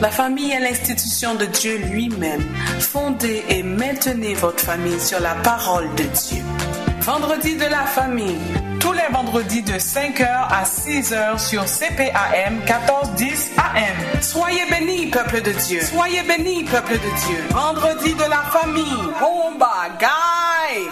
La famille est l'institution de Dieu lui-même. Fondez et maintenez votre famille sur la parole de Dieu. Vendredi de la famille. Tous les vendredis de 5h à 6h sur CPAM 1410 AM. Soyez bénis, peuple de Dieu. Soyez bénis, peuple de Dieu. Vendredi de la famille. Bomba, guy!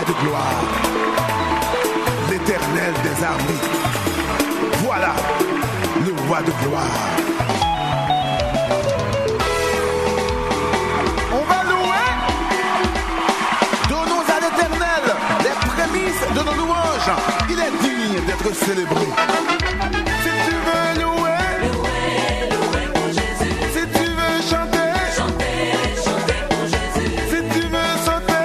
De gloire, l'Éternel des armées. Voilà le roi de gloire. On va louer. Donnons à l'Éternel les prémices de nos louanges. Il est digne d'être célébré. Si tu veux louer, louer pour Jésus. Si tu veux chanter, chanter pour Jésus. Si tu veux sauter,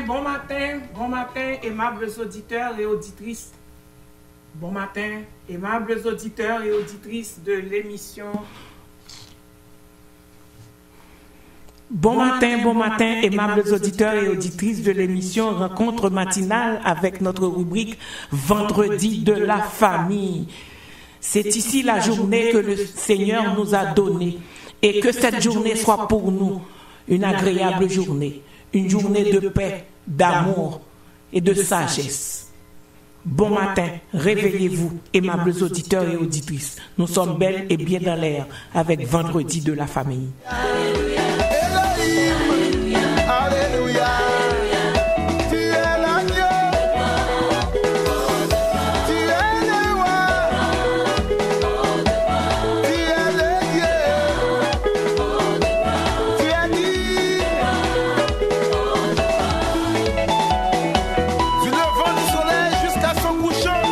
Bon matin, aimables auditeurs et auditrices. Bon matin, aimables auditeurs et auditrices de l'émission. Bon matin, aimables auditeurs et auditrices de l'émission Rencontre matinale avec notre rubrique Vendredi de la famille. C'est ici la journée que le Seigneur nous a donnée et que cette journée soit pour nous une agréable journée. Une journée de paix, d'amour et de sagesse. Bon matin, réveillez-vous, aimables auditeurs et auditrices. Nous sommes belles et bien dans l'air avec Vendredi de la famille. Alléluia. Alléluia. Alléluia. Tu es l'agneau. Tu es le roi. Tu es le Dieu. Tu es digne. Du levant du soleil jusqu'à son couchant,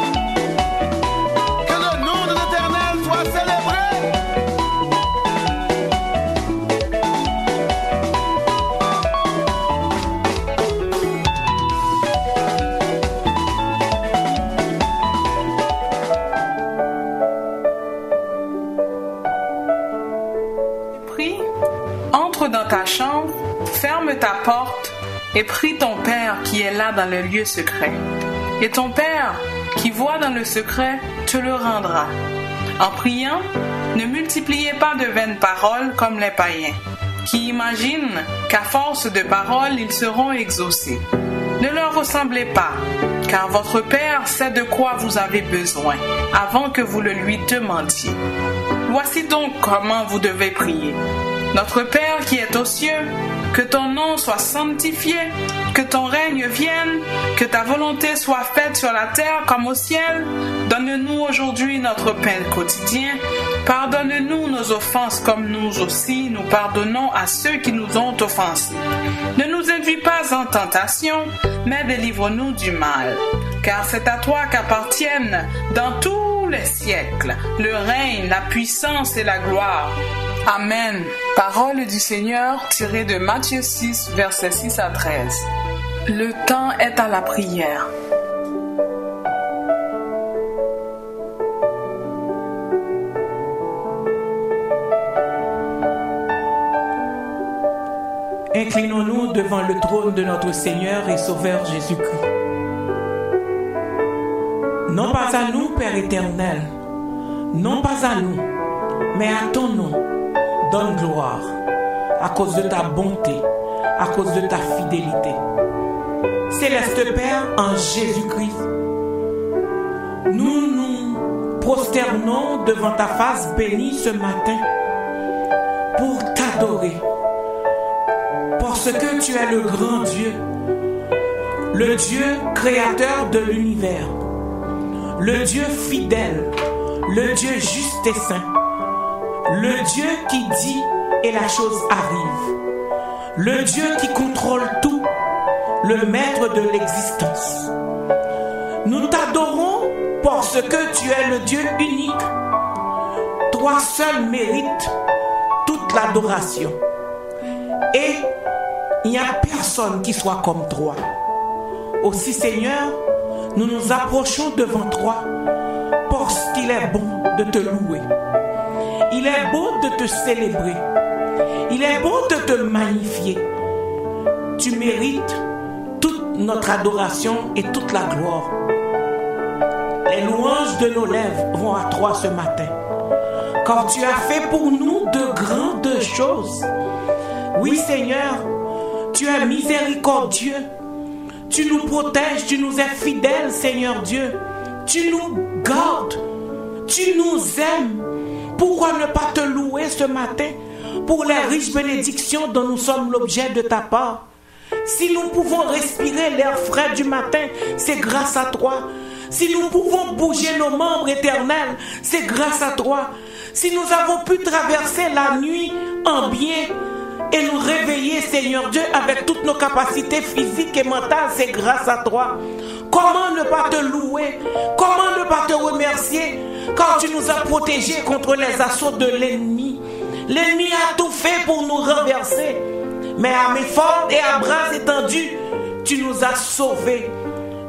que le nom de l'Éternel soit célébré. ferme ta porte et prie ton Père qui est là dans le lieu secret. Et ton Père qui voit dans le secret te le rendra. En priant, ne multipliez pas de vaines paroles comme les païens, qui imaginent qu'à force de paroles, ils seront exaucés. Ne leur ressemblez pas, car votre Père sait de quoi vous avez besoin, avant que vous le lui demandiez. Voici donc comment vous devez prier. Notre Père qui est aux cieux, que ton nom soit sanctifié, que ton règne vienne, que ta volonté soit faite sur la terre comme au ciel. Donne-nous aujourd'hui notre pain quotidien. Pardonne-nous nos offenses comme nous aussi nous pardonnons à ceux qui nous ont offensés. Ne nous induis pas en tentation, mais délivre-nous du mal. Car c'est à toi qu'appartiennent dans tous les siècles le règne, la puissance et la gloire. Amen. Parole du Seigneur tirée de Matthieu 6, versets 6 à 13. Le temps est à la prière. Inclinons-nous devant le trône de notre Seigneur et Sauveur Jésus-Christ. Non pas à nous, Père éternel, non pas à nous, mais à ton nom, donne gloire, à cause de ta bonté, à cause de ta fidélité. Céleste Père, en Jésus-Christ, nous nous prosternons devant ta face bénie ce matin pour t'adorer, parce que tu es le grand Dieu, le Dieu créateur de l'univers, le Dieu fidèle, le Dieu juste et saint, le Dieu qui dit et la chose arrive, le Dieu qui contrôle tout, le maître de l'existence. Nous t'adorons parce que tu es le Dieu unique. Toi seul mérites toute l'adoration. Et il n'y a personne qui soit comme toi. Aussi, Seigneur, nous nous approchons devant toi parce qu'il est bon de te louer. Il est beau de te célébrer. Il est beau de te magnifier. Tu mérites toute notre adoration et toute la gloire. Les louanges de nos lèvres vont à toi ce matin, car tu as fait pour nous de grandes choses. Oui, Seigneur, tu es miséricordieux. Tu nous protèges, tu nous es fidèle, Seigneur Dieu. Tu nous gardes, tu nous aimes. Pourquoi ne pas te louer ce matin pour les riches bénédictions dont nous sommes l'objet de ta part? Si nous pouvons respirer l'air frais du matin, c'est grâce à toi. Si nous pouvons bouger nos membres éternels, c'est grâce à toi. Si nous avons pu traverser la nuit en bien et nous réveiller, Seigneur Dieu, avec toutes nos capacités physiques et mentales, c'est grâce à toi. Comment ne pas te louer? Comment ne pas te remercier? Car tu nous as protégés contre les assauts de l'ennemi. L'ennemi a tout fait pour nous renverser. Mais à main forte et à bras étendus, tu nous as sauvés.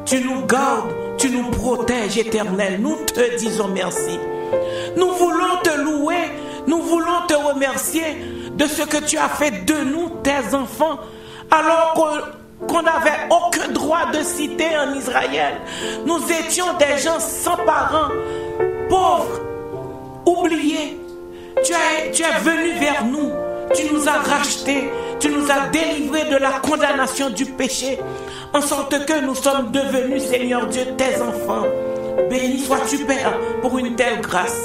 Tu nous gardes, tu nous protèges, Éternel. Nous te disons merci. Nous voulons te louer, nous voulons te remercier de ce que tu as fait de nous, tes enfants, alors qu'on n'avait aucun droit de cité en Israël. Nous étions des gens sans parents, pauvres, oubliés. Tu es venu vers nous, tu nous as rachetés, tu nous as délivrés de la condamnation du péché, en sorte que nous sommes devenus, Seigneur Dieu, tes enfants. Béni sois-tu, Père, pour une telle grâce.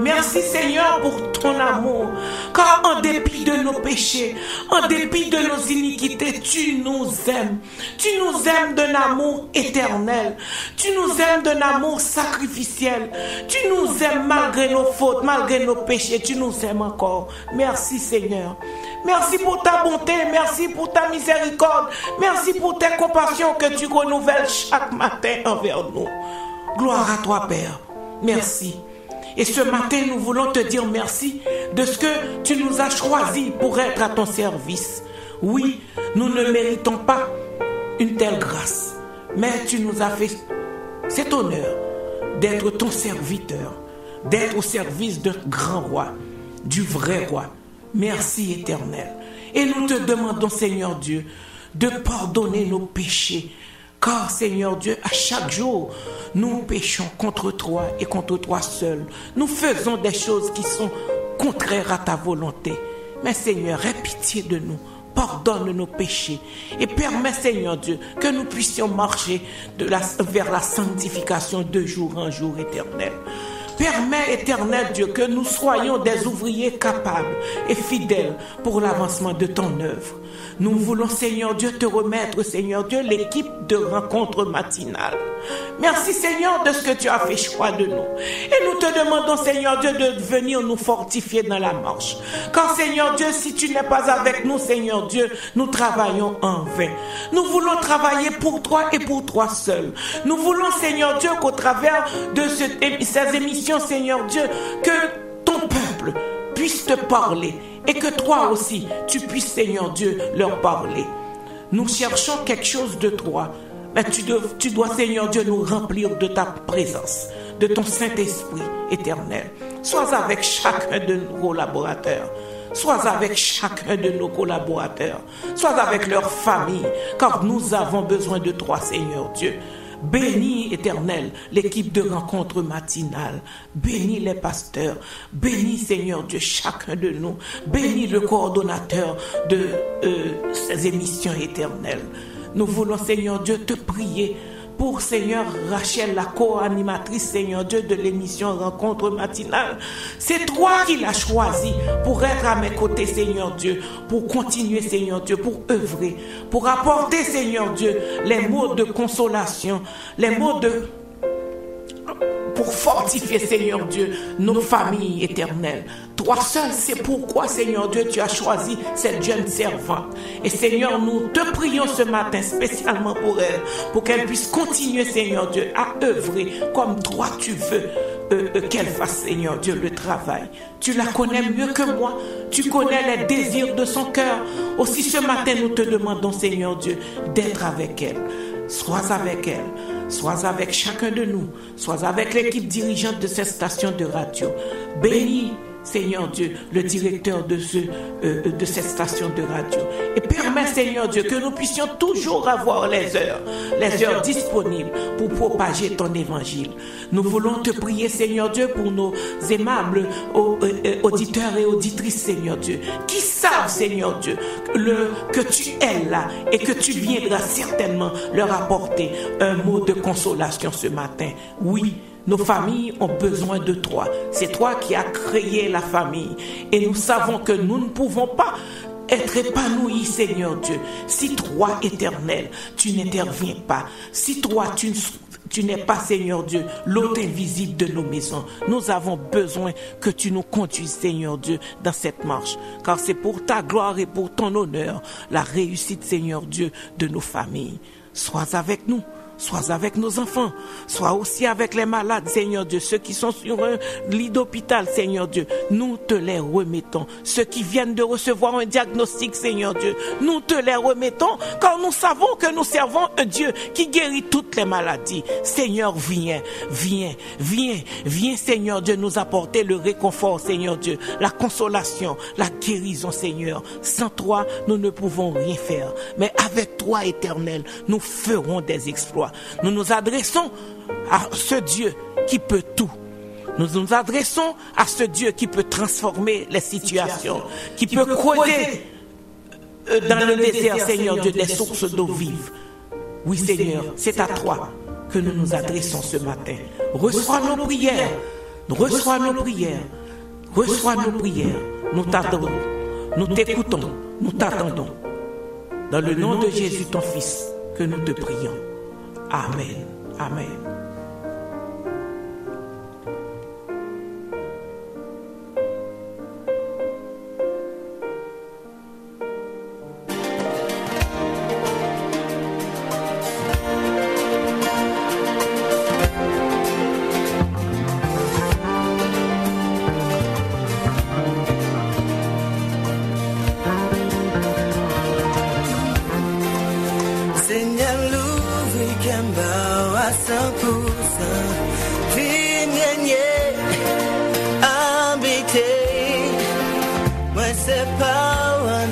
Merci, Seigneur, pour ton amour, car en dépit de nos péchés, en dépit de nos iniquités, tu nous aimes. Tu nous aimes d'un amour éternel. Tu nous aimes d'un amour sacrificiel. Tu nous aimes malgré nos fautes, malgré nos péchés. Tu nous aimes encore. Merci, Seigneur. Merci pour ta bonté, merci pour ta miséricorde, merci pour tes compassions que tu renouvelles chaque matin envers nous. Gloire à toi, Père. Merci. Et ce matin, nous voulons te dire merci de ce que tu nous as choisis pour être à ton service. Oui, nous ne méritons pas une telle grâce, mais tu nous as fait cet honneur d'être ton serviteur, d'être au service d'un grand roi, du vrai roi. Merci, Éternel. Et nous te demandons, Seigneur Dieu, de pardonner nos péchés. Car, Seigneur Dieu, à chaque jour, nous péchons contre toi et contre toi seul. Nous faisons des choses qui sont contraires à ta volonté. Mais, Seigneur, aie pitié de nous. Pardonne nos péchés et permets, Seigneur Dieu, que nous puissions marcher vers la sanctification de jour en jour éternel. Permets, éternel Dieu, que nous soyons des ouvriers capables et fidèles pour l'avancement de ton œuvre. Nous voulons, Seigneur Dieu, te remettre, Seigneur Dieu, l'équipe de rencontre matinale. Merci, Seigneur, de ce que tu as fait choix de nous. Et nous te demandons, Seigneur Dieu, de venir nous fortifier dans la marche. Car, Seigneur Dieu, si tu n'es pas avec nous, Seigneur Dieu, nous travaillons en vain. Nous voulons travailler pour toi et pour toi seul. Nous voulons, Seigneur Dieu, qu'au travers de ces émissions, Seigneur Dieu, que ton peuple puisse te parler et que toi aussi, tu puisses, Seigneur Dieu, leur parler. Nous cherchons quelque chose de toi. Mais tu dois, Seigneur Dieu, nous remplir de ta présence, de ton Saint-Esprit éternel. Sois avec chacun de nos collaborateurs. Sois avec chacun de nos collaborateurs. Sois avec leur famille, car nous avons besoin de toi, Seigneur Dieu. Bénis, éternel, l'équipe de rencontre matinale. Bénis les pasteurs. Bénis, Seigneur Dieu, chacun de nous. Bénis le coordonnateur de ces émissions éternelles. Nous voulons, Seigneur Dieu, te prier pour, Seigneur, Rachel, la co-animatrice, Seigneur Dieu, de l'émission Rencontre matinale. C'est toi qui l'as choisie pour être à mes côtés, Seigneur Dieu, pour continuer, Seigneur Dieu, pour œuvrer, pour apporter, Seigneur Dieu, les mots de consolation, les mots pour fortifier, Seigneur Dieu, nos familles éternelles. Toi seul, c'est pourquoi, Seigneur Dieu, tu as choisi cette jeune servante. Et Seigneur, nous te prions ce matin spécialement pour elle, pour qu'elle puisse continuer, Seigneur Dieu, à œuvrer comme toi tu veux qu'elle fasse, Seigneur Dieu, le travail. Tu la connais mieux que moi. Tu connais les désirs de son cœur. Aussi ce matin, nous te demandons, Seigneur Dieu, d'être avec elle. Sois avec elle. Sois avec chacun de nous. Sois avec l'équipe dirigeante de cette station de radio. Bénis, Seigneur Dieu, le directeur de cette station de radio. Et permets, Seigneur Dieu, que nous puissions toujours avoir les heures disponibles pour propager ton évangile. Nous voulons te prier, Seigneur Dieu, pour nos aimables auditeurs et auditrices, Seigneur Dieu, qui savent, Seigneur Dieu, que tu es là et que tu viendras certainement leur apporter un mot de consolation ce matin. Oui, nos familles ont besoin de toi. C'est toi qui as créé la famille. Et nous savons que nous ne pouvons pas être épanouis, Seigneur Dieu, si toi, éternel, tu n'interviens pas. Si toi, tu n'es pas, Seigneur Dieu, l'hôte invisible de nos maisons. Nous avons besoin que tu nous conduises, Seigneur Dieu, dans cette marche. Car c'est pour ta gloire et pour ton honneur, la réussite, Seigneur Dieu, de nos familles. Sois avec nous. Sois avec nos enfants, sois aussi avec les malades, Seigneur Dieu, ceux qui sont sur un lit d'hôpital, Seigneur Dieu, nous te les remettons. Ceux qui viennent de recevoir un diagnostic, Seigneur Dieu, nous te les remettons, car nous savons que nous servons un Dieu qui guérit toutes les maladies. Seigneur, viens, Seigneur Dieu, nous apporter le réconfort, Seigneur Dieu, la consolation, la guérison, Seigneur. Sans toi, nous ne pouvons rien faire, mais avec toi, éternel, nous ferons des exploits. Nous nous adressons à ce Dieu qui peut tout. Nous nous adressons à ce Dieu qui peut transformer les situations, qui peut creuser dans le désert, Seigneur Dieu, des sources d'eau vive. Oui, Seigneur, c'est à toi que nous nous adressons ce matin. Reçois nos prières, reçois nos prières, reçois nos prières. Nous t'attendons, nous t'écoutons, nous t'attendons. Dans le nom de Jésus, ton Fils, que nous te prions. Amen. Amen. Moi c'est pas un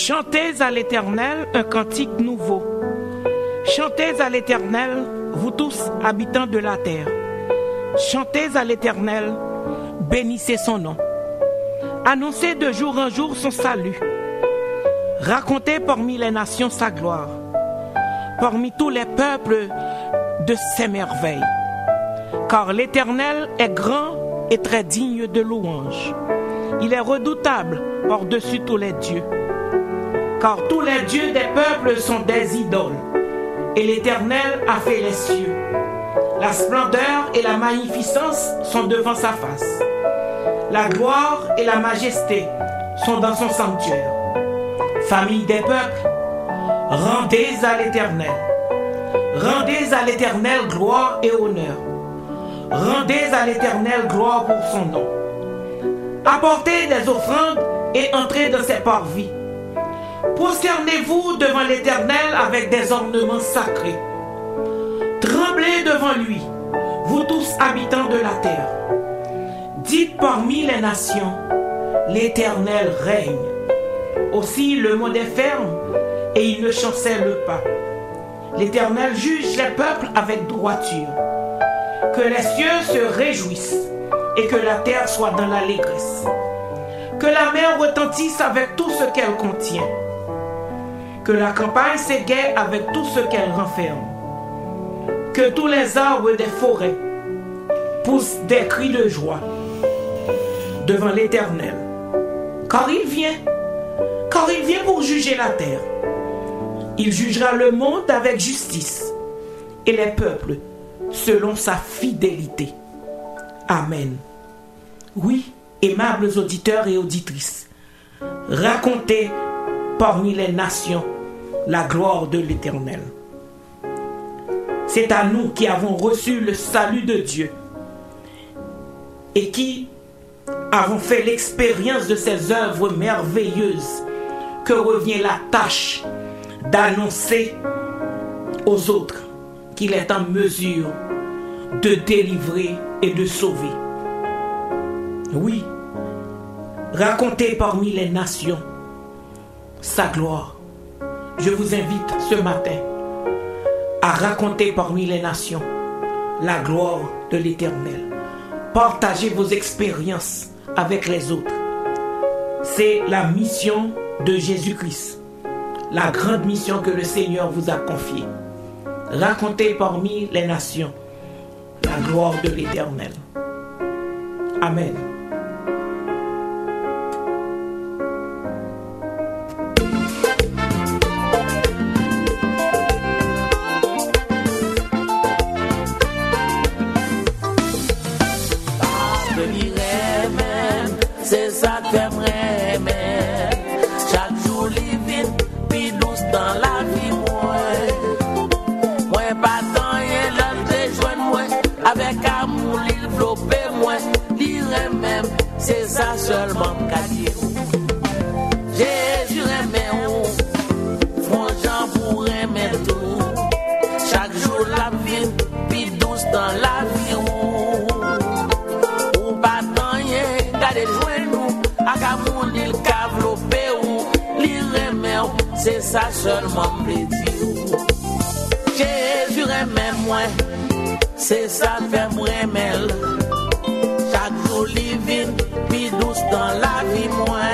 Chantez à l'Éternel un cantique nouveau. Chantez à l'Éternel, vous tous habitants de la terre. Chantez à l'Éternel, bénissez son nom. Annoncez de jour en jour son salut. Racontez parmi les nations sa gloire, parmi tous les peuples de ses merveilles. Car l'Éternel est grand et très digne de louange. Il est redoutable par-dessus tous les dieux. Car tous les dieux des peuples sont des idoles, et l'Éternel a fait les cieux. La splendeur et la magnificence sont devant sa face. La gloire et la majesté sont dans son sanctuaire. Famille des peuples, rendez à l'Éternel. Rendez à l'Éternel gloire et honneur. Rendez à l'Éternel gloire pour son nom. Apportez des offrandes et entrez dans ses parvis. Prosternez-vous devant l'Éternel avec des ornements sacrés. Tremblez devant lui, vous tous habitants de la terre. Dites parmi les nations, l'Éternel règne. Aussi le monde est ferme et il ne chancelle pas. L'Éternel juge les peuples avec droiture. Que les cieux se réjouissent et que la terre soit dans l'allégresse. Que la mer retentisse avec tout ce qu'elle contient. Que la campagne s'égaie avec tout ce qu'elle renferme. Que tous les arbres des forêts poussent des cris de joie devant l'Éternel. Car il vient pour juger la terre. Il jugera le monde avec justice et les peuples selon sa fidélité. Amen. Oui, aimables auditeurs et auditrices, racontez parmi les nations la gloire de l'Éternel. C'est à nous qui avons reçu le salut de Dieu et qui avons fait l'expérience de ses œuvres merveilleuses que revient la tâche d'annoncer aux autres qu'il est en mesure de délivrer et de sauver. Oui, racontez parmi les nations sa gloire. Je vous invite ce matin à raconter parmi les nations la gloire de l'Éternel. Partagez vos expériences avec les autres. C'est la mission de Jésus-Christ, la grande mission que le Seigneur vous a confiée. Racontez parmi les nations la gloire de l'Éternel. Amen. C'est ça que j'aimerais, mais chaque jour il vit plus douce dans la vie, moi pas tant et l'autre déjoint moi avec amour il flopé moi dirait même c'est ça seulement qu'a dit Jésus aimait où mon Jean pourrait mettre tout chaque jour la vie plus douce dans la vie ou pas tant et gardez c'est ça seulement plaisir. Jésus aime moi, c'est ça fait moi aimer. Chaque jour il vit plus douce dans la vie moi.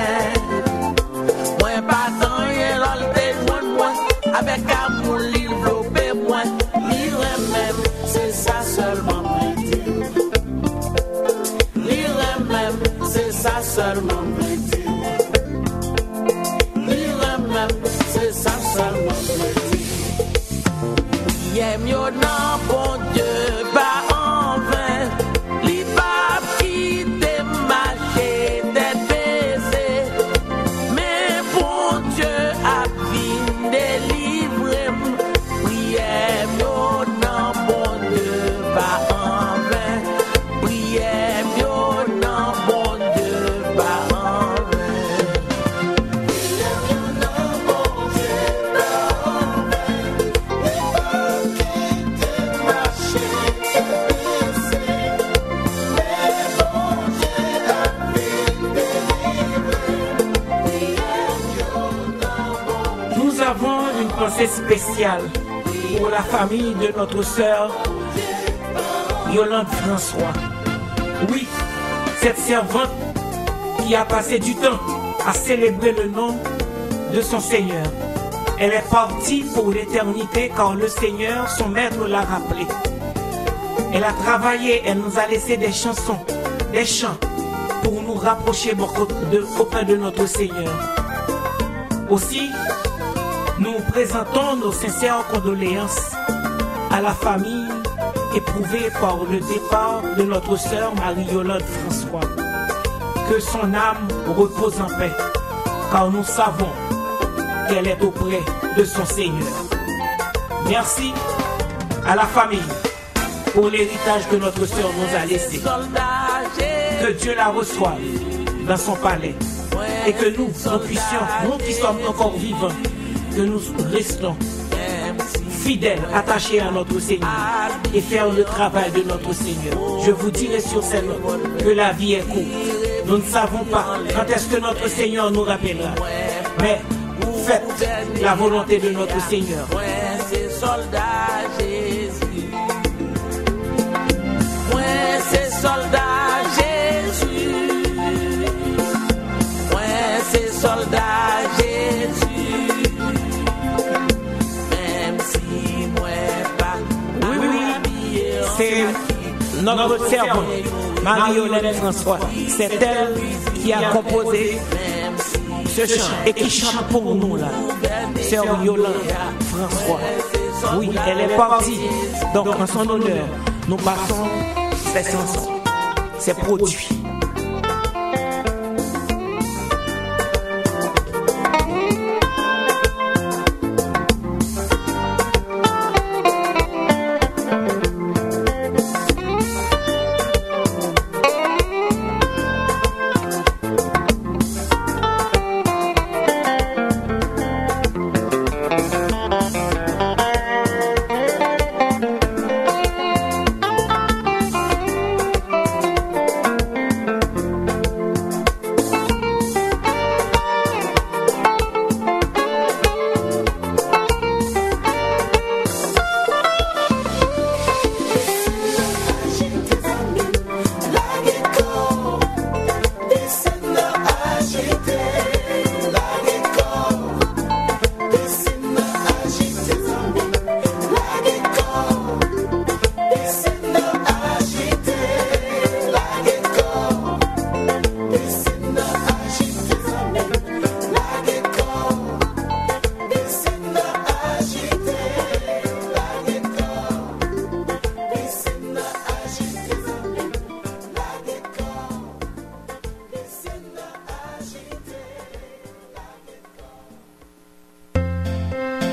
Moi pas tant et l'autre déjoint moi avec amour il flopé moi. Il aime c'est ça seulement plaisir. Il aime c'est ça seulement plaisir. C'est ça seulement il aime yo non bon Dieu pas en vain li pas quitter marcher tête baissée mais bon Dieu a bien délivré prière yo non bon Dieu pas en vain prière yo non bon Dieu pas en vain. Pensée spéciale pour la famille de notre sœur Yolande François. Oui, cette servante qui a passé du temps à célébrer le nom de son Seigneur. Elle est partie pour l'éternité car le Seigneur, son maître, l'a rappelé. Elle a travaillé, elle nous a laissé des chansons, des chants pour nous rapprocher auprès de notre Seigneur. Aussi, nous présentons nos sincères condoléances à la famille éprouvée par le départ de notre sœur Marie-Yolande François. Que son âme repose en paix, car nous savons qu'elle est auprès de son Seigneur. Merci à la famille pour l'héritage que notre sœur nous a laissé. Que Dieu la reçoive dans son palais et que nous puissions, nous qui sommes encore vivants, que nous restons fidèles, attachés à notre Seigneur et faire le travail de notre Seigneur. Je vous dirai sur cette note que la vie est courte. Nous ne savons pas quand est-ce que notre Seigneur nous rappellera. Mais faites la volonté de notre Seigneur. Soldat Jésus, moi c'est soldat Jésus, moi c'est soldat Jésus, même si moi pas. Oui, c'est notre servante Marie-Hélène François. C'est elle qui a composé ce chant et qui chante pour nous là. Sœur Yolande François. Oui, elle est partie. Donc, en son honneur, nous passons cette chanson. C'est produit.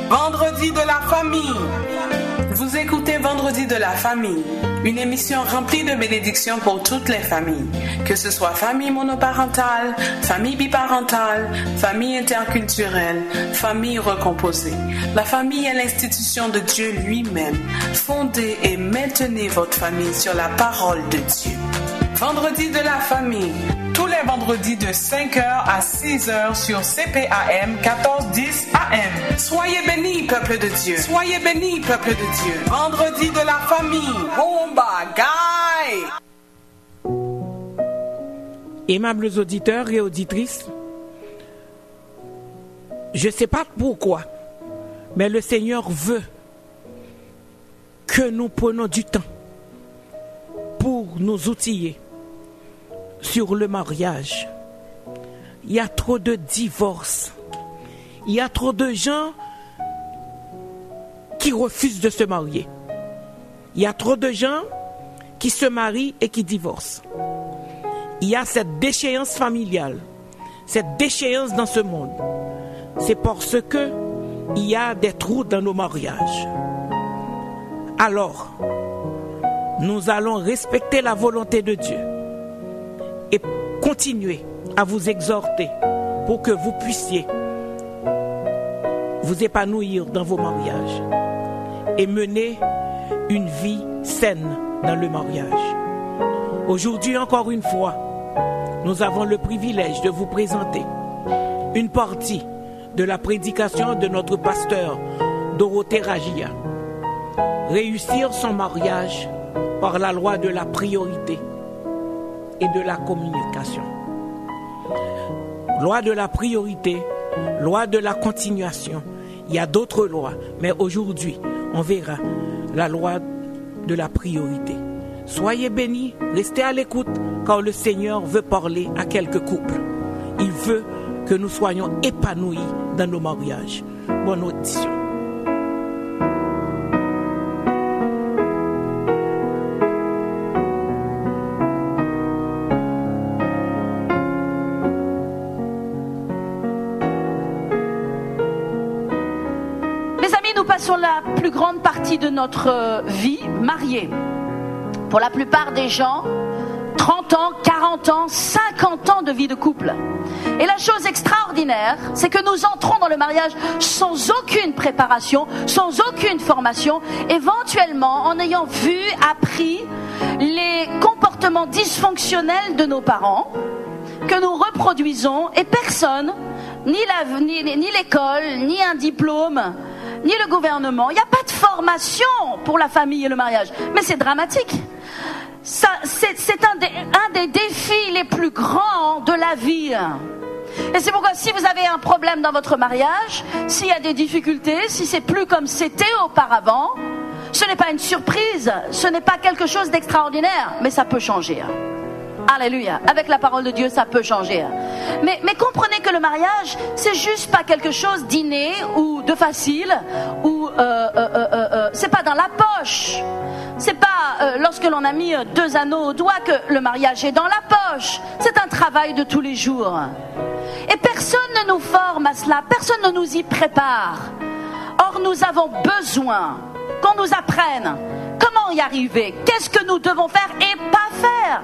Vendredi de la famille. Vous écoutez Vendredi de la famille, une émission remplie de bénédictions pour toutes les familles, que ce soit famille monoparentale, famille biparentale, famille interculturelle, famille recomposée. La famille est l'institution de Dieu lui-même. Fondez et maintenez votre famille sur la parole de Dieu. Vendredi de la famille, tous les vendredis de 5h à 6h sur CPAM 1410 AM. Soyez bénis, peuple de Dieu. Soyez bénis, peuple de Dieu. Vendredi de la famille. Bomba, guy. Aimables auditeurs et auditrices, je ne sais pas pourquoi, mais le Seigneur veut que nous prenions du temps pour nous outiller sur le mariage. Il y a trop de divorces. Il y a trop de gens qui refusent de se marier. Il y a trop de gens qui se marient et qui divorcent. Il y a cette déchéance familiale, cette déchéance dans ce monde. C'est parce que il y a des trous dans nos mariages. Alors, nous allons respecter la volonté de Dieu et continuer à vous exhorter pour que vous puissiez vous épanouir dans vos mariages et mener une vie saine dans le mariage. Aujourd'hui, encore une fois, nous avons le privilège de vous présenter une partie de la prédication de notre pasteur Dorothée Ragia. Réussir son mariage par la loi de la priorité et de la communication. Loi de la priorité, loi de la continuation. Il y a d'autres lois, mais aujourd'hui, on verra la loi de la priorité. Soyez bénis, restez à l'écoute, car le Seigneur veut parler à quelques couples. Il veut que nous soyons épanouis dans nos mariages. Bonne audition. Sur la plus grande partie de notre vie mariée. Pour la plupart des gens 30 ans, 40 ans, 50 ans de vie de couple. Et la chose extraordinaire, c'est que nous entrons dans le mariage sans aucune préparation, sans aucune formation, éventuellement en ayant vu, appris les comportements dysfonctionnels de nos parents que nous reproduisons, et personne, ni l'école, ni un diplôme, ni le gouvernement, il n'y a pas de formation pour la famille et le mariage. Mais c'est dramatique. Ça, c'est un des défis les plus grands de la vie. Et c'est pourquoi si vous avez un problème dans votre mariage, s'il y a des difficultés, si c'est plus comme c'était auparavant, ce n'est pas une surprise, ce n'est pas quelque chose d'extraordinaire, mais ça peut changer. Alléluia. Avec la parole de Dieu, ça peut changer. Mais comprenez que le mariage, c'est juste pas quelque chose d'inné ou de facile, ou c'est pas dans la poche. C'est pas lorsque l'on a mis 2 anneaux au doigt que le mariage est dans la poche. C'est un travail de tous les jours. Et personne ne nous forme à cela, personne ne nous y prépare. Or, nous avons besoin qu'on nous apprenne comment y arriver, qu'est-ce que nous devons faire et pas faire.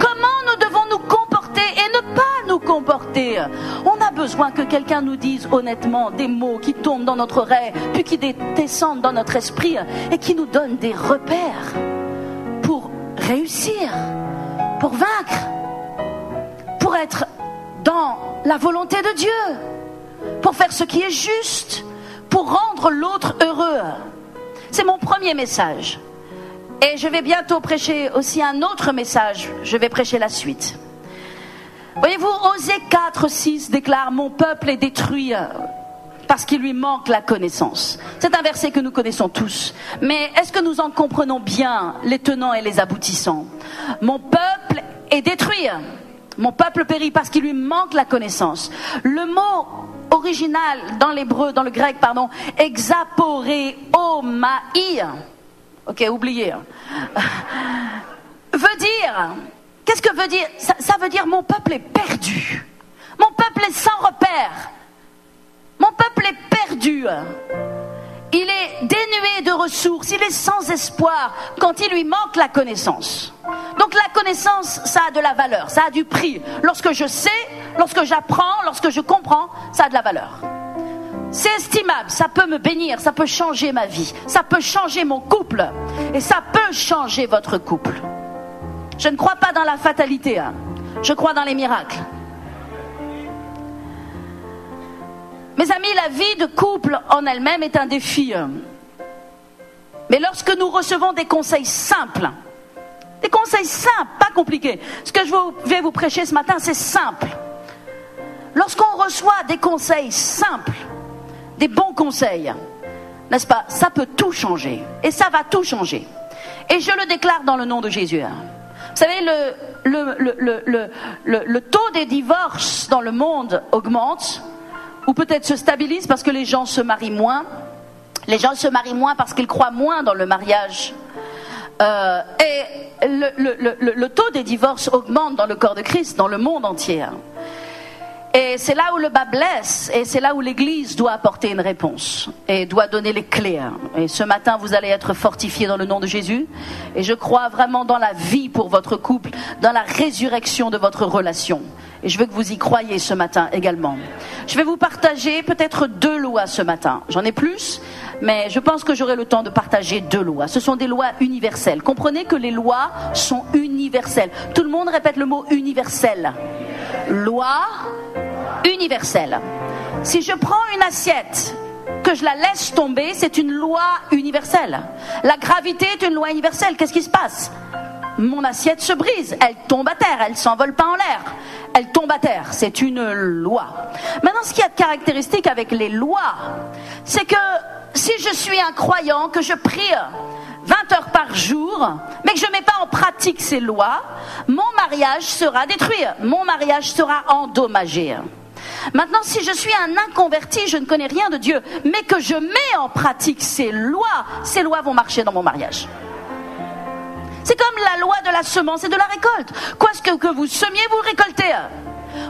Comment nous devons nous comporter et ne pas nous comporter. On a besoin que quelqu'un nous dise honnêtement des mots qui tombent dans notre oreille, puis qui descendent dans notre esprit et qui nous donnent des repères pour réussir, pour vaincre, pour être dans la volonté de Dieu, pour faire ce qui est juste, pour rendre l'autre heureux. C'est mon premier message. Et je vais bientôt prêcher aussi un autre message. Je vais prêcher la suite. Voyez-vous, Osée 4:6 déclare « Mon peuple est détruit parce qu'il lui manque la connaissance ». C'est un verset que nous connaissons tous. Mais est-ce que nous en comprenons bien les tenants et les aboutissants? Mon peuple est détruit. Mon peuple périt parce qu'il lui manque la connaissance. Le mot original dans l'hébreu, dans le grec, exaporéomai. Ok, oubliez. Veut dire, qu'est-ce que veut dire? Ça veut dire mon peuple est perdu. Mon peuple est sans repère. Mon peuple est perdu. Il est dénué de ressources, il est sans espoir quand il lui manque la connaissance. Donc la connaissance, ça a de la valeur, ça a du prix. Lorsque je sais, lorsque j'apprends, lorsque je comprends, ça a de la valeur. C'est estimable, ça peut me bénir, ça peut changer ma vie, ça peut changer mon couple et ça peut changer votre couple. Je ne crois pas dans la fatalité, je crois dans les miracles. Mes amis, la vie de couple en elle-même est un défi. Mais lorsque nous recevons des conseils simples, pas compliqués, ce que je vais vous prêcher ce matin, c'est simple. Lorsqu'on reçoit des conseils simples, des bons conseils, n'est-ce pas? Ça peut tout changer. Et ça va tout changer. Et je le déclare dans le nom de Jésus. Vous savez, le taux des divorces dans le monde augmente, ou peut-être se stabilise parce que les gens se marient moins. Les gens se marient moins parce qu'ils croient moins dans le mariage. Et le taux des divorces augmente dans le corps de Christ, dans le monde entier. Et c'est là où le bas blesse, et c'est là où l'Église doit apporter une réponse, et doit donner les clés. Et ce matin, vous allez être fortifiés dans le nom de Jésus, et je crois vraiment dans la vie pour votre couple, dans la résurrection de votre relation. Et je veux que vous y croyiez ce matin également. Je vais vous partager peut-être 2 lois ce matin. J'en ai plus, mais je pense que j'aurai le temps de partager 2 lois. Ce sont des lois universelles. Comprenez que les lois sont universelles. Tout le monde répète le mot universel. Loi universelle. Si je prends une assiette, que je la laisse tomber, c'est une loi universelle. La gravité est une loi universelle. Qu'est-ce qui se passe? Mon assiette se brise, elle tombe à terre, elle s'envole pas en l'air, elle tombe à terre, c'est une loi. Maintenant, ce qui est caractéristique avec les lois, c'est que si je suis un croyant, que je prie 20 heures par jour, mais que je ne mets pas en pratique ces lois, mon mariage sera détruit, mon mariage sera endommagé. Maintenant, si je suis un inconverti, je ne connais rien de Dieu, mais que je mets en pratique ces lois vont marcher dans mon mariage. C'est comme la loi de la semence et de la récolte. Quoi que vous semiez, vous récoltez.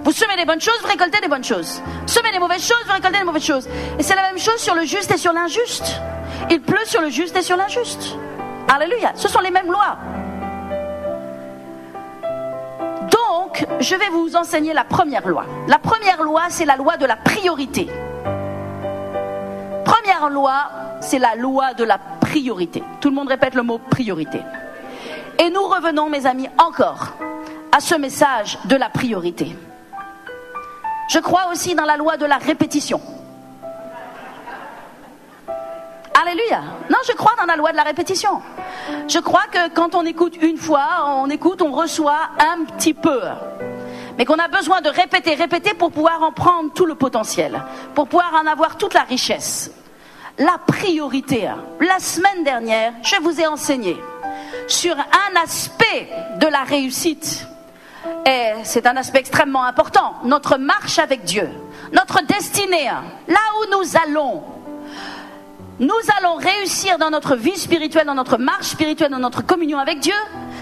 Vous semez des bonnes choses, vous récoltez des bonnes choses. Vous semez des mauvaises choses, vous récoltez des mauvaises choses. Et c'est la même chose sur le juste et sur l'injuste. Il pleut sur le juste et sur l'injuste. Alléluia. Ce sont les mêmes lois. je vais vous enseigner la première loi. La première loi, c'est la loi de la priorité. Première loi, c'est la loi de la priorité. Tout le monde répète le mot priorité. Et nous revenons, mes amis, encore à ce message de la priorité. Je crois aussi dans la loi de la répétition. Alléluia. Non, je crois dans la loi de la répétition. Je crois que quand on écoute une fois, on reçoit un petit peu. Mais qu'on a besoin de répéter pour pouvoir en prendre tout le potentiel, pour pouvoir en avoir toute la richesse. La priorité. La semaine dernière, je vous ai enseigné sur un aspect de la réussite. Et c'est un aspect extrêmement important. Notre marche avec Dieu, notre destinée, là où nous allons réussir dans notre vie spirituelle, dans notre marche spirituelle, dans notre communion avec Dieu,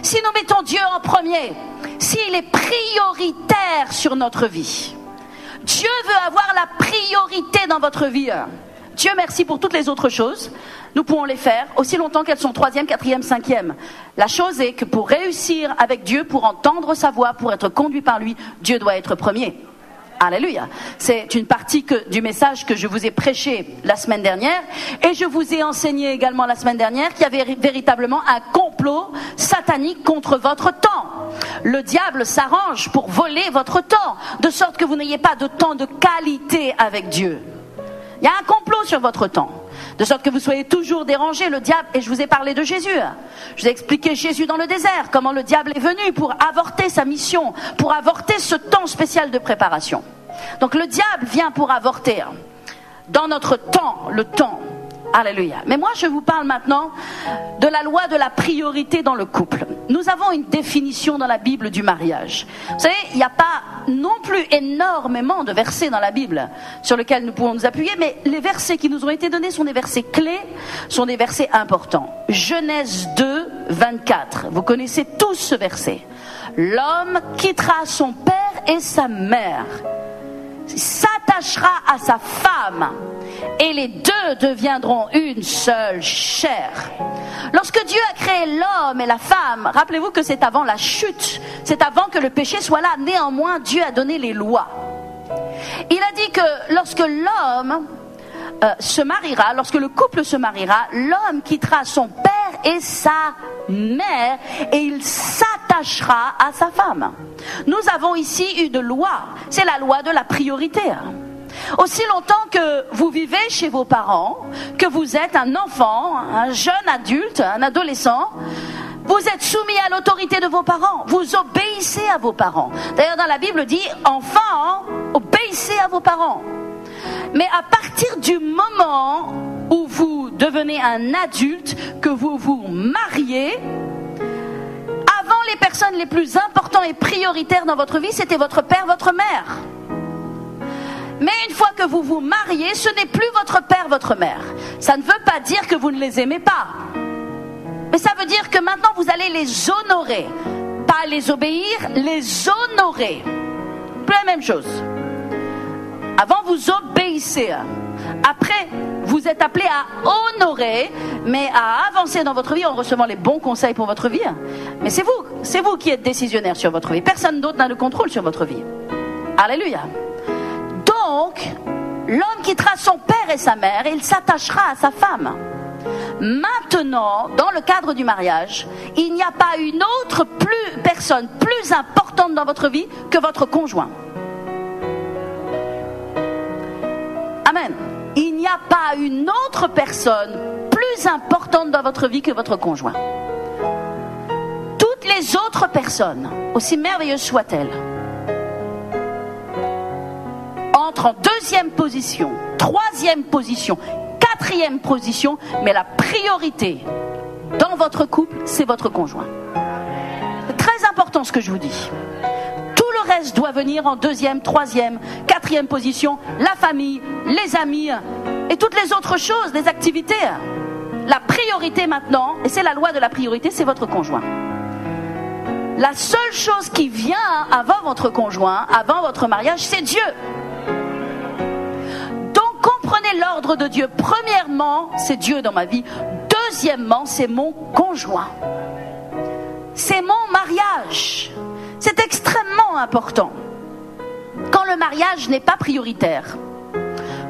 si nous mettons Dieu en premier, s'il est prioritaire sur notre vie. Dieu veut avoir la priorité dans votre vie. Dieu merci pour toutes les autres choses. Nous pouvons les faire aussi longtemps qu'elles sont 3e, 4e, 5e. La chose est que pour réussir avec Dieu, pour entendre sa voix, pour être conduit par lui, Dieu doit être premier. Alléluia. C'est une partie du message que je vous ai prêché la semaine dernière. Et je vous ai enseigné également la semaine dernière qu'il y avait véritablement un complot satanique contre votre temps. Le diable s'arrange pour voler votre temps, de sorte que vous n'ayez pas de temps de qualité avec Dieu. Il y a un complot sur votre temps, de sorte que vous soyez toujours dérangé. Le diable, et je vous ai parlé de Jésus. Je vous ai expliqué Jésus dans le désert, comment le diable est venu pour avorter sa mission, pour avorter ce temps spécial de préparation. Donc le diable vient pour avorter dans notre temps, le temps. Alléluia. Mais moi je vous parle maintenant de la loi de la priorité dans le couple. Nous avons une définition dans la Bible du mariage. Vous savez, il n'y a pas non plus énormément de versets dans la Bible sur lesquels nous pouvons nous appuyer, mais les versets qui nous ont été donnés sont des versets clés, sont des versets importants. Genèse 2, 24. Vous connaissez tous ce verset. L'homme quittera son père et sa mère, s'attachera à sa femme, et les deux deviendront une seule chair. Lorsque Dieu a créé l'homme et la femme, rappelez-vous que c'est avant la chute, c'est avant que le péché soit là. Néanmoins, Dieu a donné les lois. Il a dit que lorsque l'homme se mariera, lorsque le couple se mariera, l'homme quittera son père et sa mère et il s'attachera à sa femme. Nous avons ici une loi, c'est la loi de la priorité. Aussi longtemps que vous vivez chez vos parents, que vous êtes un enfant, un jeune adulte, un adolescent, vous êtes soumis à l'autorité de vos parents, vous obéissez à vos parents. D'ailleurs dans la Bible dit, enfants, obéissez à vos parents. Mais à partir du moment où vous devenez un adulte, que vous vous mariez, avant les personnes les plus importantes et prioritaires dans votre vie, c'était votre père, votre mère. Mais une fois que vous vous mariez, ce n'est plus votre père, votre mère. Ça ne veut pas dire que vous ne les aimez pas. Mais ça veut dire que maintenant vous allez les honorer. Pas les obéir, les honorer. Plus la même chose. Avant vous obéissez. Après vous êtes appelé à honorer, mais à avancer dans votre vie en recevant les bons conseils pour votre vie. Mais c'est vous qui êtes décisionnaire sur votre vie. Personne d'autre n'a le contrôle sur votre vie. Alléluia. Donc, l'homme quittera son père et sa mère et il s'attachera à sa femme. Maintenant, dans le cadre du mariage, il n'y a pas une autre personne plus importante dans votre vie que votre conjoint. Amen. Il n'y a pas une autre personne plus importante dans votre vie que votre conjoint. Toutes les autres personnes, aussi merveilleuses soient-elles, entrent en deuxième position, troisième position, quatrième position, mais la priorité dans votre couple, c'est votre conjoint. C'est très important ce que je vous dis. Tout le reste doit venir en deuxième, troisième, quatrième position, la famille, les amis et toutes les autres choses, les activités. La priorité maintenant, et c'est la loi de la priorité, c'est votre conjoint. La seule chose qui vient avant votre conjoint, avant votre mariage, c'est Dieu. Donc comprenez l'ordre de Dieu. Premièrement, c'est Dieu dans ma vie. Deuxièmement, c'est mon conjoint. C'est mon mariage. C'est extrêmement important. Quand le mariage n'est pas prioritaire,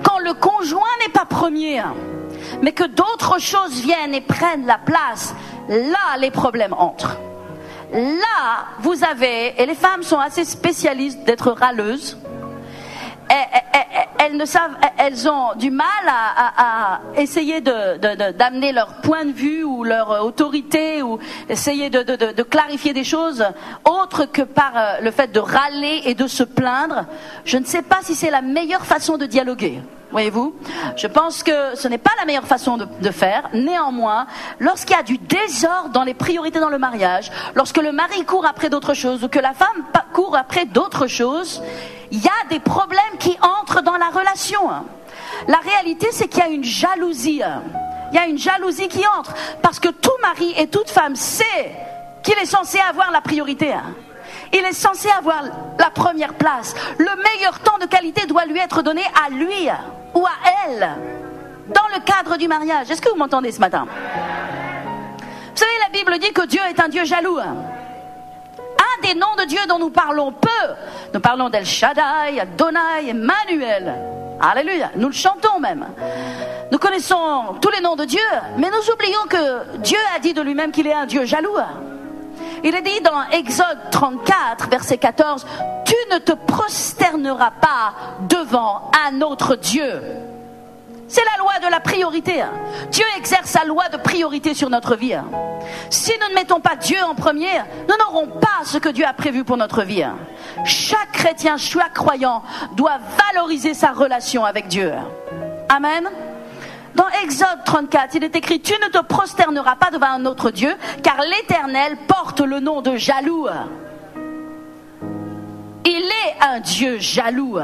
quand le conjoint n'est pas premier, mais que d'autres choses viennent et prennent la place, là les problèmes entrent. Là, vous avez, et les femmes sont assez spécialistes d'être râleuses, elles ont du mal à essayer d'amener leur point de vue ou leur autorité ou essayer de clarifier des choses autres que par le fait de râler et de se plaindre. Je ne sais pas si c'est la meilleure façon de dialoguer. Voyez-vous, je pense que ce n'est pas la meilleure façon de faire. Néanmoins, lorsqu'il y a du désordre dans les priorités dans le mariage, lorsque le mari court après d'autres choses ou que la femme court après d'autres choses, il y a des problèmes qui entrent dans la relation. La réalité, c'est qu'il y a une jalousie. Il y a une jalousie qui entre parce que tout mari et toute femme sait qu'il est censé avoir la priorité. Il est censé avoir la première place. Le meilleur temps de qualité doit lui être donné à lui ou à elle dans le cadre du mariage. Est-ce que vous m'entendez ce matin? Vous savez, la Bible dit que Dieu est un Dieu jaloux. Un des noms de Dieu dont nous parlons peu, nous parlons d'El Shaddai, Adonai, Emmanuel. Alléluia, nous le chantons même. Nous connaissons tous les noms de Dieu, mais nous oublions que Dieu a dit de lui-même qu'il est un Dieu jaloux. Il est dit dans Exode 34, verset 14, « Tu ne te prosterneras pas devant un autre Dieu. » C'est la loi de la priorité. Dieu exerce sa loi de priorité sur notre vie. Si nous ne mettons pas Dieu en premier, nous n'aurons pas ce que Dieu a prévu pour notre vie. Chaque chrétien, chaque croyant doit valoriser sa relation avec Dieu. Amen. Dans Exode 34, il est écrit « Tu ne te prosterneras pas devant un autre Dieu, car l'Éternel porte le nom de jaloux. » Il est un Dieu jaloux.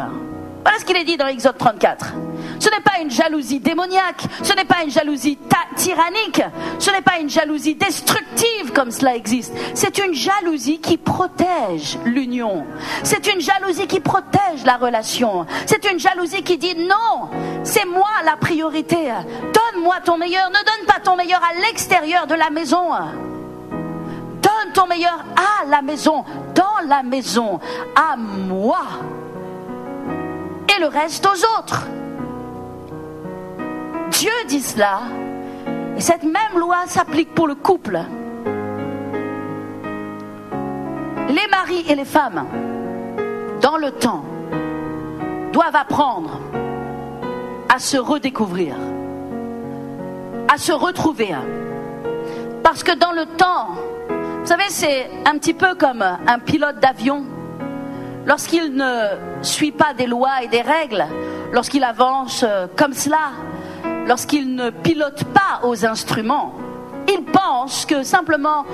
Voilà ce qu'il est dit dans Exode 34. Ce n'est pas une jalousie démoniaque, ce n'est pas une jalousie tyrannique, ce n'est pas une jalousie destructive comme cela existe. C'est une jalousie qui protège l'union. C'est une jalousie qui protège la relation. C'est une jalousie qui dit non, c'est moi la priorité. Donne-moi ton meilleur, ne donne pas ton meilleur à l'extérieur de la maison. Donne ton meilleur à la maison, dans la maison, à moi. Et le reste aux autres. Dieu dit cela, et cette même loi s'applique pour le couple. Les maris et les femmes, dans le temps, doivent apprendre à se redécouvrir, à se retrouver. Parce que dans le temps, vous savez, c'est un petit peu comme un pilote d'avion. Lorsqu'il ne suit pas des lois et des règles, lorsqu'il avance comme cela, lorsqu'il ne pilote pas aux instruments, il pense que simplement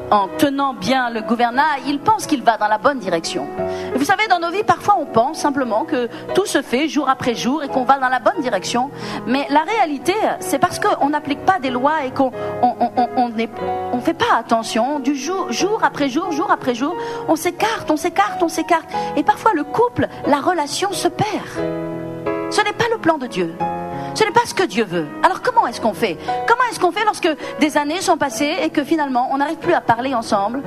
en tenant bien le gouvernail, il pense qu'il va dans la bonne direction. Et vous savez, dans nos vies, parfois on pense simplement que tout se fait jour après jour et qu'on va dans la bonne direction. Mais la réalité, c'est parce qu'on n'applique pas des lois et qu'on on fait pas attention. Du jour après jour, on s'écarte. Et parfois le couple, la relation se perd. Ce n'est pas le plan de Dieu. Ce n'est pas ce que Dieu veut. Alors comment est-ce qu'on fait? Comment est-ce qu'on fait lorsque des années sont passées et que finalement on n'arrive plus à parler ensemble,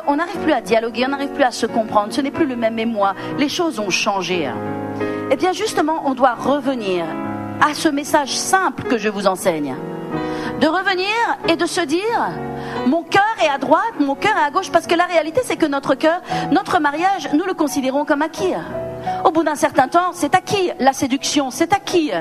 on n'arrive plus à dialoguer, on n'arrive plus à se comprendre, ce n'est plus le même émoi, les choses ont changé. Eh bien justement, on doit revenir à ce message simple que je vous enseigne. De revenir et de se dire, mon cœur est à droite, mon cœur est à gauche, parce que la réalité c'est que notre cœur, notre mariage, nous le considérons comme acquis. Au bout d'un certain temps, c'est acquis. La séduction, c'est acquis.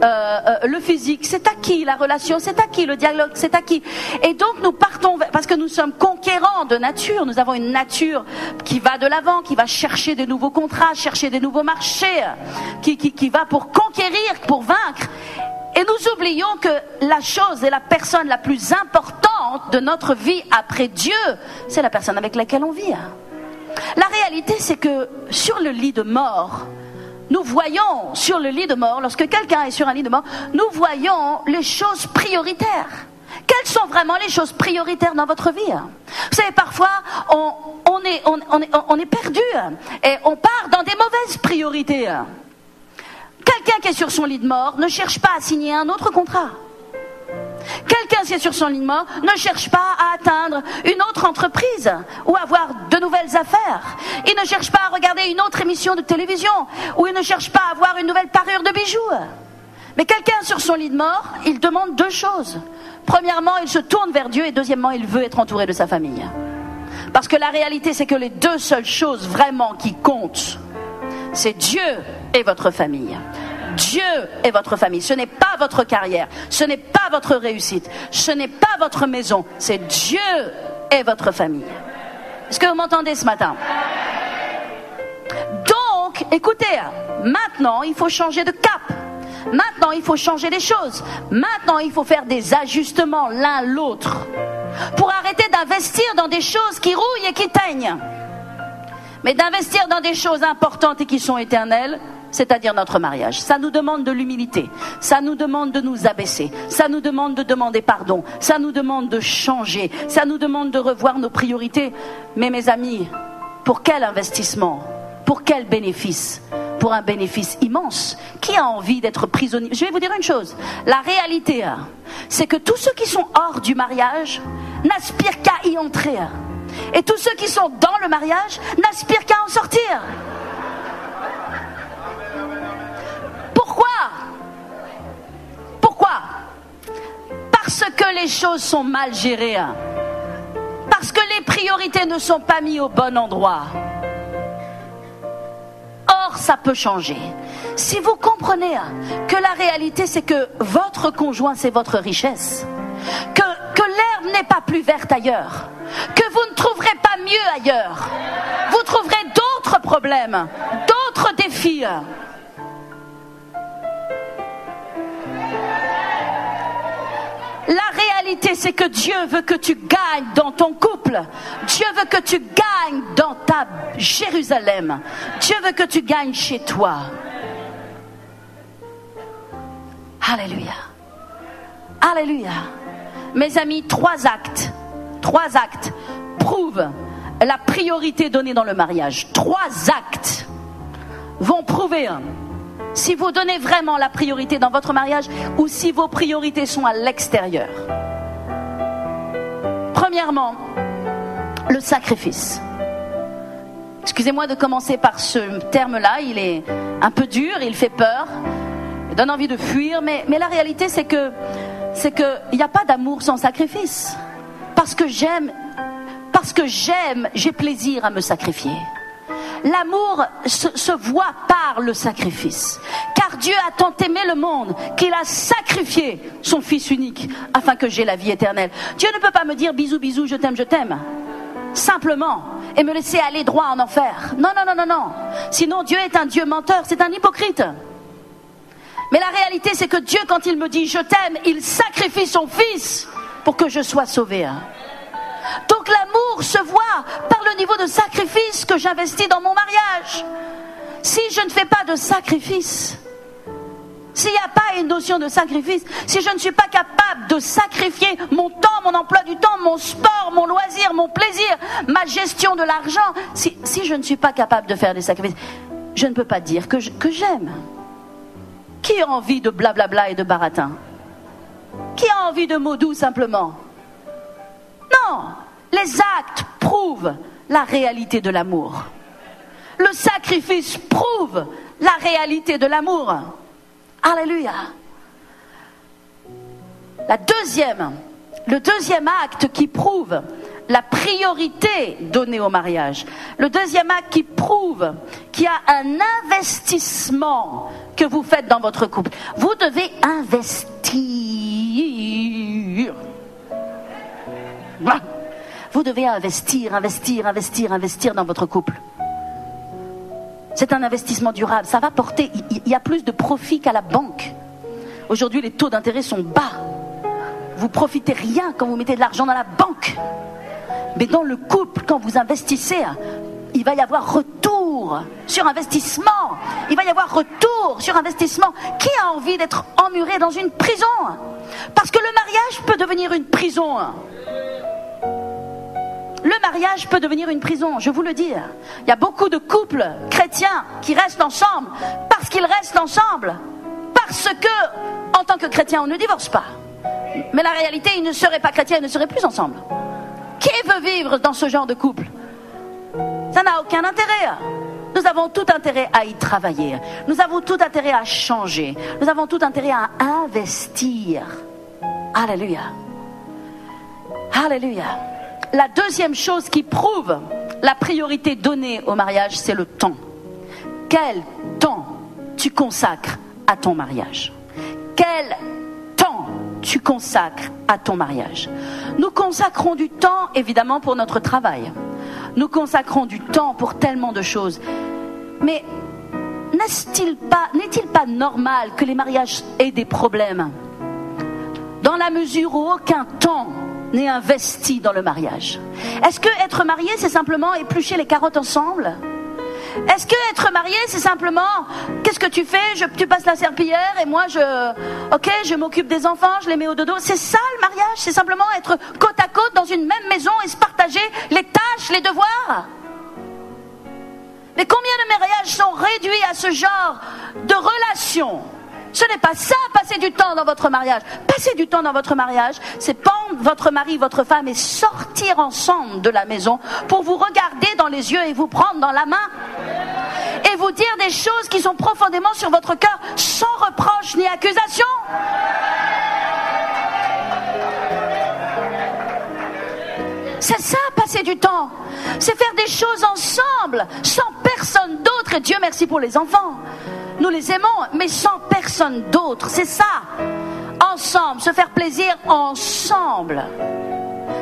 Le physique, c'est acquis. La relation, c'est acquis. Le dialogue, c'est acquis. Et donc nous partons, parce que nous sommes conquérants de nature. Nous avons une nature qui va de l'avant, qui va chercher de nouveaux contrats, chercher des nouveaux marchés, qui va pour conquérir, pour vaincre. Et nous oublions que la chose et la personne la plus importante de notre vie après Dieu, c'est la personne avec laquelle on vit. La réalité, c'est que sur le lit de mort, nous voyons sur le lit de mort, lorsque quelqu'un est sur un lit de mort, nous voyons les choses prioritaires. Quelles sont vraiment les choses prioritaires dans votre vie? Vous savez, parfois, on est perdu et on part dans des mauvaises priorités. Quelqu'un qui est sur son lit de mort ne cherche pas à signer un autre contrat. Quelqu'un qui est sur son lit de mort ne cherche pas à atteindre une autre entreprise ou avoir de nouvelles affaires. Il ne cherche pas à regarder une autre émission de télévision ou il ne cherche pas à avoir une nouvelle parure de bijoux. Mais quelqu'un sur son lit de mort, il demande deux choses. Premièrement, il se tourne vers Dieu et deuxièmement, il veut être entouré de sa famille. Parce que la réalité, c'est que les deux seules choses vraiment qui comptent, c'est Dieu et votre famille. Dieu est votre famille. Ce n'est pas votre carrière, ce n'est pas votre réussite, ce n'est pas votre maison, c'est Dieu et votre famille. Est-ce que vous m'entendez ce matin? Donc, écoutez, maintenant il faut changer de cap. Maintenant il faut changer les choses. Maintenant il faut faire des ajustements l'un l'autre pour arrêter d'investir dans des choses qui rouillent et qui teignent, mais d'investir dans des choses importantes et qui sont éternelles, c'est-à-dire notre mariage. Ça nous demande de l'humilité, ça nous demande de nous abaisser, ça nous demande de demander pardon, ça nous demande de changer, ça nous demande de revoir nos priorités. Mais mes amis, pour quel investissement? Pour quel bénéfice? Pour un bénéfice immense. Qui a envie d'être prisonnier? Je vais vous dire une chose, la réalité, c'est que tous ceux qui sont hors du mariage n'aspirent qu'à y entrer. Et tous ceux qui sont dans le mariage n'aspirent qu'à en sortir. Pourquoi? Parce que les choses sont mal gérées. Parce que les priorités ne sont pas mises au bon endroit. Or, ça peut changer. Si vous comprenez que la réalité, c'est que votre conjoint, c'est votre richesse, que l'herbe n'est pas plus verte ailleurs, que vous ne trouverez pas mieux ailleurs, vous trouverez d'autres problèmes, d'autres défis. La réalité, c'est que Dieu veut que tu gagnes dans ton couple. Dieu veut que tu gagnes dans ta Jérusalem. Dieu veut que tu gagnes chez toi. Alléluia. Alléluia. Mes amis, trois actes prouvent la priorité donnée dans le mariage. 3 actes vont prouver si vous donnez vraiment la priorité dans votre mariage ou si vos priorités sont à l'extérieur. Premièrement, le sacrifice. Excusez-moi de commencer par ce terme-là, il est un peu dur, il fait peur, il donne envie de fuir, mais la réalité c'est que il n'y a pas d'amour sans sacrifice. Parce que j'aime, j'ai plaisir à me sacrifier. L'amour se voit par le sacrifice. Car Dieu a tant aimé le monde qu'il a sacrifié son Fils unique afin que j'aie la vie éternelle. Dieu ne peut pas me dire bisous, bisous, je t'aime, simplement, et me laisser aller droit en enfer. Non. Sinon Dieu est un Dieu menteur, c'est un hypocrite. Mais la réalité c'est que Dieu, quand il me dit je t'aime, il sacrifie son Fils pour que je sois sauvé. Donc l'amour se voit par le niveau de sacrifice que j'investis dans mon mariage. Si je ne fais pas de sacrifice, s'il n'y a pas une notion de sacrifice, si je ne suis pas capable de sacrifier mon temps, mon emploi du temps, mon sport, mon loisir, mon plaisir, ma gestion de l'argent, si je ne suis pas capable de faire des sacrifices, je ne peux pas dire que j'aime. Qui a envie de blablabla et de baratin? Qui a envie de mots doux simplement? Non, les actes prouvent la réalité de l'amour. Le sacrifice prouve la réalité de l'amour. Alléluia. Le deuxième acte qui prouve la priorité donnée au mariage. Le deuxième acte qui prouve qu'il y a un investissement que vous faites dans votre couple. Vous devez investir. Vous devez investir dans votre couple. C'est un investissement durable. Ça va porter, il y a plus de profit qu'à la banque. Aujourd'hui, les taux d'intérêt sont bas. Vous profitez rien quand vous mettez de l'argent dans la banque. Mais dans le couple, quand vous investissez, il va y avoir retour sur investissement. Il va y avoir retour sur investissement. Qui a envie d'être emmuré dans une prison? Parce que le mariage peut devenir une prison. Le mariage peut devenir une prison, je vous le dis. Il y a beaucoup de couples chrétiens qui restent ensemble parce qu'ils restent ensemble. Parce que, en tant que chrétien, on ne divorce pas. Mais la réalité, ils ne seraient pas chrétiens, ils ne seraient plus ensemble. Qui veut vivre dans ce genre de couple? Ça n'a aucun intérêt. Nous avons tout intérêt à y travailler. Nous avons tout intérêt à changer. Nous avons tout intérêt à investir. Alléluia. Alléluia. La deuxième chose qui prouve la priorité donnée au mariage, c'est le temps. Quel temps tu consacres à ton mariage? Quel temps tu consacres à ton mariage? Nous consacrons du temps, évidemment, pour notre travail. Nous consacrons du temps pour tellement de choses. Mais n'est-il pas normal que les mariages aient des problèmes? Dans la mesure où aucun temps n'est investi dans le mariage. Est-ce que être marié, c'est simplement éplucher les carottes ensemble? Est-ce que être marié, c'est simplement, qu'est-ce que tu fais? Tu passes la serpillière et moi je m'occupe des enfants, je les mets au dodo. C'est ça le mariage? C'est simplement être côte à côte dans une même maison et se partager les tâches, les devoirs? Mais combien de mariages sont réduits à ce genre de relation? Ce n'est pas ça, passer du temps dans votre mariage. Passer du temps dans votre mariage, c'est prendre votre mari, votre femme et sortir ensemble de la maison pour vous regarder dans les yeux et vous prendre dans la main. Et vous dire des choses qui sont profondément sur votre cœur, sans reproche ni accusation. C'est ça, passer du temps. C'est faire des choses ensemble, sans personne d'autre. Et Dieu merci pour les enfants. Nous les aimons, mais sans personne d'autre. C'est ça. Ensemble, se faire plaisir ensemble.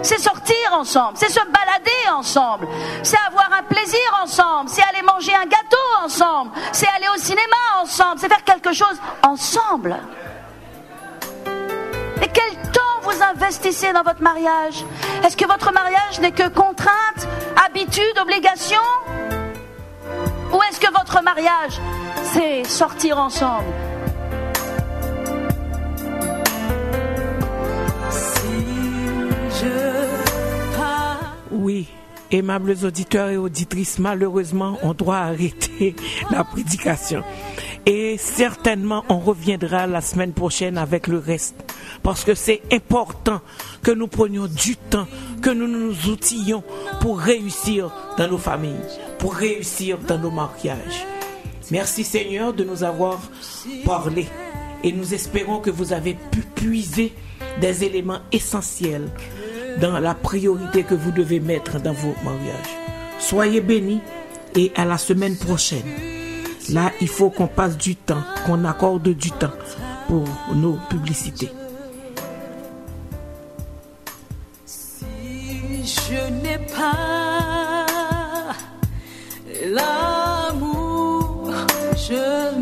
C'est sortir ensemble, c'est se balader ensemble, c'est avoir un plaisir ensemble, c'est aller manger un gâteau ensemble, c'est aller au cinéma ensemble, c'est faire quelque chose ensemble. Et quel temps vous investissez dans votre mariage? Est-ce que votre mariage n'est que contrainte, habitude, obligation? Ou est-ce que votre mariage, c'est sortir ensemble? Oui, aimables auditeurs et auditrices, malheureusement, on doit arrêter la prédication. Et certainement, on reviendra la semaine prochaine avec le reste. Parce que c'est important que nous prenions du temps, que nous nous outillions pour réussir dans nos familles, pour réussir dans nos mariages. Merci Seigneur de nous avoir parlé. Et nous espérons que vous avez pu puiser des éléments essentiels dans la priorité que vous devez mettre dans vos mariages. Soyez bénis et à la semaine prochaine. Là, il faut qu'on passe du temps, qu'on accorde du temps pour nos publicités. Si je n'ai pas l'amour, je